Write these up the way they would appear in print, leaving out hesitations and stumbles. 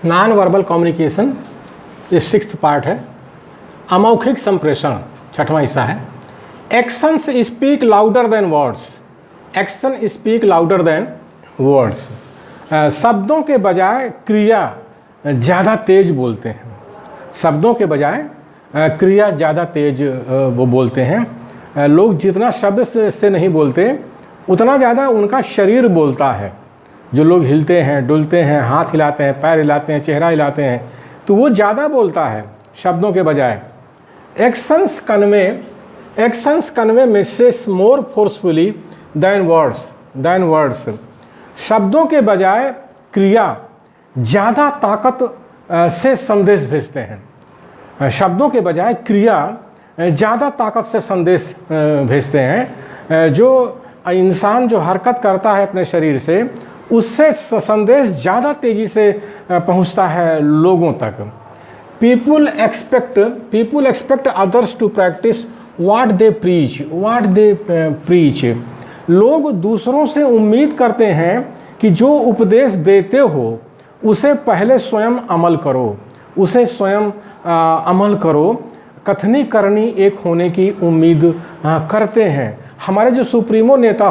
Non verbal communication ये 6th part है। अमौखिक संप्रेषण 6वां हिस्सा है। Actions speak louder than words. Action speak louder than words. शब्दों के बजाय क्रिया ज़्यादा तेज बोलते हैं। शब्दों के बजाय क्रिया ज़्यादा तेज वो बोलते हैं। लोग जितना शब्द से नहीं बोलते उतना ज़्यादा उनका शरीर बोलता है। जो लोग हिलते हैं, डुलते हैं, हाथ हिलाते हैं, पैर हिलाते हैं, चेहरा हिलाते हैं, तो वो ज़्यादा बोलता है शब्दों के बजाय। एक्शंस कन्वे मैसेज मोर फोर्सफुली देन वर्ड्स। शब्दों के बजाय क्रिया ज़्यादा ताकत से संदेश भेजते हैं। शब्दों के बजाय क्रिया ज़्यादा ताकत से संदेश भेजते हैं। जो इंसान जो हरकत करता है अपने शरीर से, उससे संदेश ज़्यादा तेज़ी से पहुंचता है लोगों तक। People expect others to practice what they preach. लोग दूसरों से उम्मीद करते हैं कि जो उपदेश देते हो उसे पहले स्वयं अमल करो। कथनी करनी एक होने की उम्मीद करते हैं। हमारे जो सुप्रीमो नेता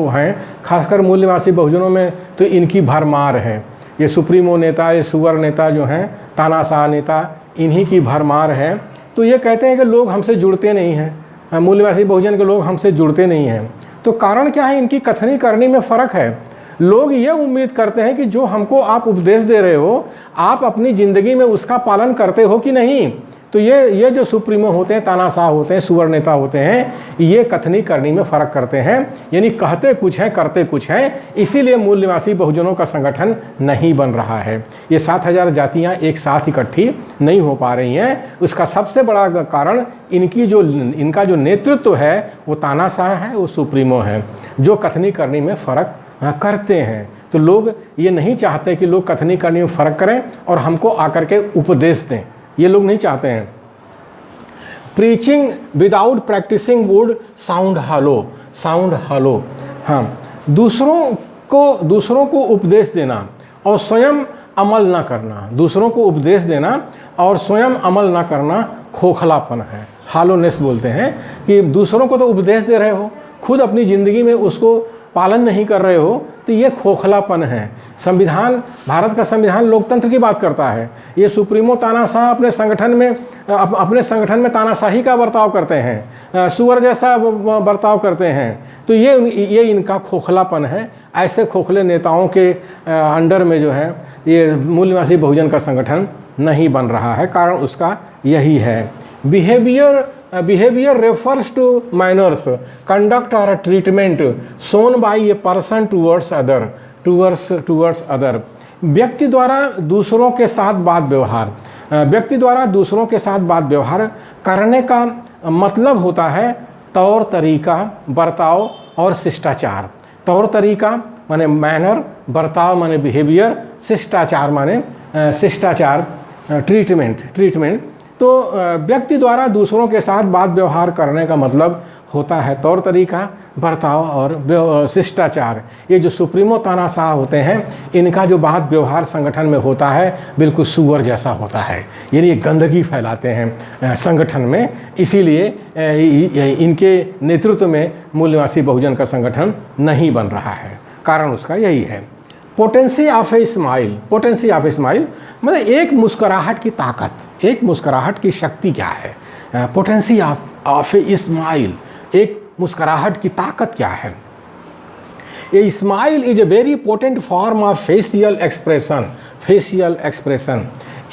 हैं, खासकर मूल्यवासी बहुजनों में तो इनकी भरमार है। ये सुप्रीमो नेता, ये सुवर नेता जो हैं, तानाशाह नेता, इन्हीं की भरमार है। तो ये कहते हैं कि लोग हमसे जुड़ते नहीं हैं, मूल्यवासी बहुजन के लोग हमसे जुड़ते नहीं हैं। तो कारण क्या है? इनकी कथनी करनी में फ़र्क है। लोग ये उम्मीद करते हैं कि जो हमको आप उपदेश दे रहे हो, आप अपनी ज़िंदगी में उसका पालन करते हो कि नहीं। तो ये जो सुप्रीमो होते हैं, तानाशाह होते हैं, सुवर नेता होते हैं, ये कथनी करनी में फ़र्क करते हैं। यानी कहते कुछ हैं, करते कुछ हैं। इसीलिए मूल्यवासी बहुजनों का संगठन नहीं बन रहा है। ये 7000 जातियाँ एक साथ इकट्ठी नहीं हो पा रही हैं। उसका सबसे बड़ा कारण इनका जो नेतृत्व है वो तानाशाह है, वो सुप्रीमो है, जो कथनी करनी में फ़र्क करते हैं। तो लोग ये नहीं चाहते कि लोग कथनी करनी में फ़र्क करें और हमको आकर के उपदेश दें। ये लोग नहीं चाहते हैं। Preaching without practicing would sound hollow. हाँ, दूसरों को उपदेश देना और स्वयं अमल ना करना। दूसरों को उपदेश देना और स्वयं अमल ना करना खोखलापन है, हॉलोनेस बोलते हैं। कि दूसरों को तो उपदेश दे रहे हो, खुद अपनी ज़िंदगी में उसको पालन नहीं कर रहे हो, तो ये खोखलापन है। भारत का संविधान लोकतंत्र की बात करता है। ये सुप्रीमो तानाशाह अपने संगठन में तानाशाही का बर्ताव करते हैं, सुअर जैसा बर्ताव करते हैं। तो ये इनका खोखलापन है। ऐसे खोखले नेताओं के अंडर में जो है ये मूल्यवासी बहुजन का संगठन नहीं बन रहा है। कारण उसका यही है। Behavior refers to manners, conduct or treatment shown by a person towards other। व्यक्ति द्वारा दूसरों के साथ बात व्यवहार करने का मतलब होता है तौर तरीका, बर्ताव और शिष्टाचार। तौर तरीका माने मैनर, बर्ताव माने बिहेवियर, शिष्टाचार माने शिष्टाचार, ट्रीटमेंट। तो व्यक्ति द्वारा दूसरों के साथ बात व्यवहार करने का मतलब होता है तौर तरीका, बर्ताव और शिष्टाचार। ये जो सुप्रीमो तानाशाह होते हैं, इनका जो बात व्यवहार संगठन में होता है बिल्कुल सुअर जैसा होता है। यानी ये गंदगी फैलाते हैं संगठन में। इसीलिए इनके नेतृत्व में मूल्यवासी बहुजन का संगठन नहीं बन रहा है। कारण उसका यही है। पोटेंसी ऑफ ए स्माइल मतलब एक मुस्कुराहट की ताकत, एक मुस्कुराहट की शक्ति क्या है? पोटेंसी ऑफ ए स्माइल, एक मुस्कुराहट की ताकत क्या है? A smile is a very potent form of facial expression.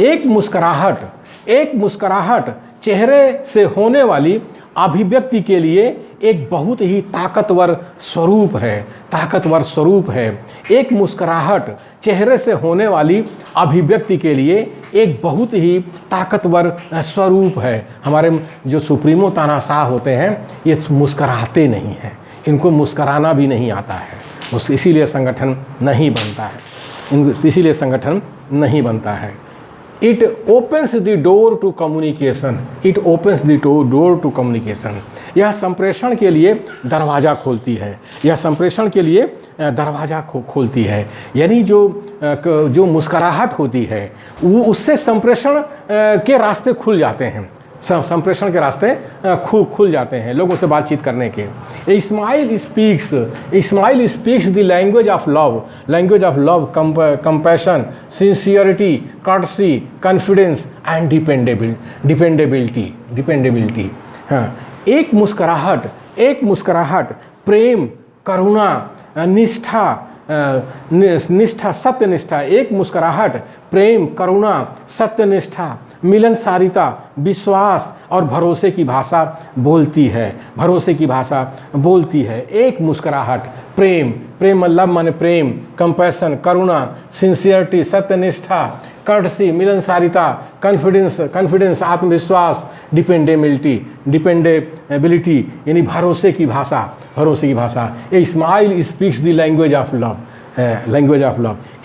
एक मुस्कुराहट चेहरे से होने वाली अभिव्यक्ति के लिए एक बहुत ही ताकतवर स्वरूप है। एक मुस्कुराहट चेहरे से होने वाली अभिव्यक्ति के लिए एक बहुत ही ताकतवर स्वरूप है। हमारे जो सुप्रीमो तानाशाह होते हैं ये मुस्कुराते नहीं हैं, इनको मुस्कुराना भी नहीं आता है। इसीलिए संगठन नहीं बनता है। It opens the door to communication. यह संप्रेषण के लिए दरवाज़ा खोलती है। दरवाज़ा खोलती है। यानी जो मुस्कुराहट होती है वो उससे संप्रेषण के रास्ते खुल जाते हैं, संप्रेषण के रास्ते खुल जाते हैं लोगों से बातचीत करने के। A smile speaks the language of love, compassion, sincerity, courtesy, confidence and dependability. हाँ, एक मुस्कुराहट प्रेम, करुणा, निष्ठा, सत्यनिष्ठा, एक मुस्कुराहट प्रेम, करुणा, सत्यनिष्ठा, मिलनसारिता, विश्वास और भरोसे की भाषा बोलती है। एक मुस्कुराहट प्रेम लव माने प्रेम, कंपैशन, करुणा, सिंसियरिटी, सत्यनिष्ठा, कर्टसी, मिलनसारिता, कॉन्फिडेंस, आत्मविश्वास, डिपेंडेबिलिटी यानी भरोसे की भाषा। A smile speaks the language of love.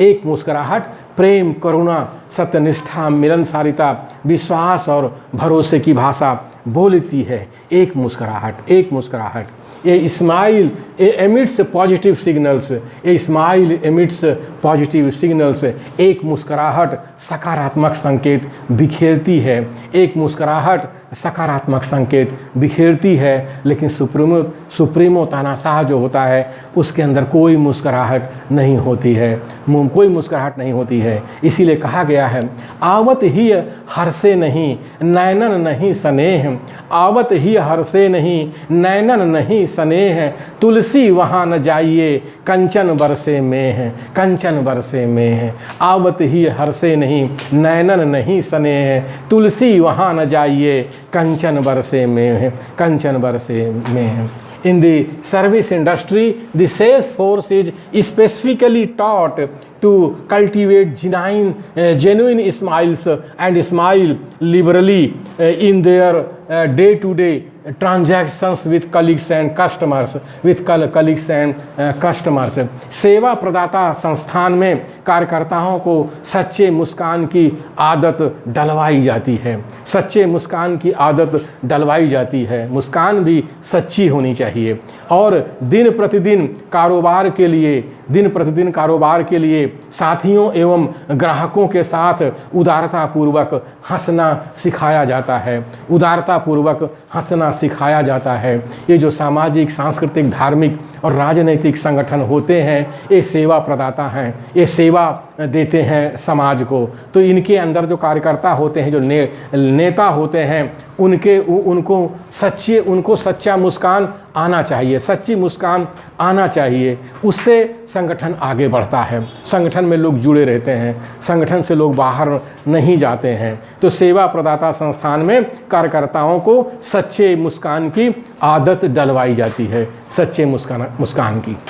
एक मुस्कुराहट प्रेम, करुणा, सत्यनिष्ठा, मिलनसारिता, विश्वास और भरोसे की भाषा बोलती है। एक मुस्कुराहट। A smile emits positive signals. एक मुस्कुराहट सकारात्मक संकेत बिखेरती है। लेकिन सुप्रीमो तानाशाह जो होता है उसके अंदर कोई मुस्कुराहट नहीं होती है। इसीलिए कहा गया है, आवत ही हर्षे नहीं नैनन नहीं स्नेह, आवत ही हर्षे नहीं नैनन नहीं स्नेह, तुलसी वहाँ न जाइए कंचन बरसे में है। आवत ही हर्षे नहीं नैनन नहीं स्नेह, तुलसी वहाँ न जाइए कंचन बरसे में है। In the service industry, the sales force is specifically taught to cultivate genuine smiles and smile liberally in their day-to-day transactions with colleagues and customers. सेवा प्रदाता संस्थान में कार्यकर्ताओं को सच्चे मुस्कान की आदत डलवाई जाती है। मुस्कान भी सच्ची होनी चाहिए और दिन प्रतिदिन कारोबार के लिए साथियों एवं ग्राहकों के साथ उदारतापूर्वक हंसना सिखाया जाता है। ये जो सामाजिक, सांस्कृतिक, धार्मिक और राजनीतिक संगठन होते हैं, ये सेवा प्रदाता हैं, ये सेवा देते हैं समाज को। तो इनके अंदर जो कार्यकर्ता होते हैं, जो नेता होते हैं, उनको सच्चा मुस्कान आना चाहिए। उससे संगठन आगे बढ़ता है, संगठन में लोग जुड़े रहते हैं, संगठन से लोग बाहर नहीं जाते हैं। तो सेवा प्रदाता संस्थान में कार्यकर्ताओं को सच्चे मुस्कान की आदत डलवाई जाती है, सच्चे मुस्कान की।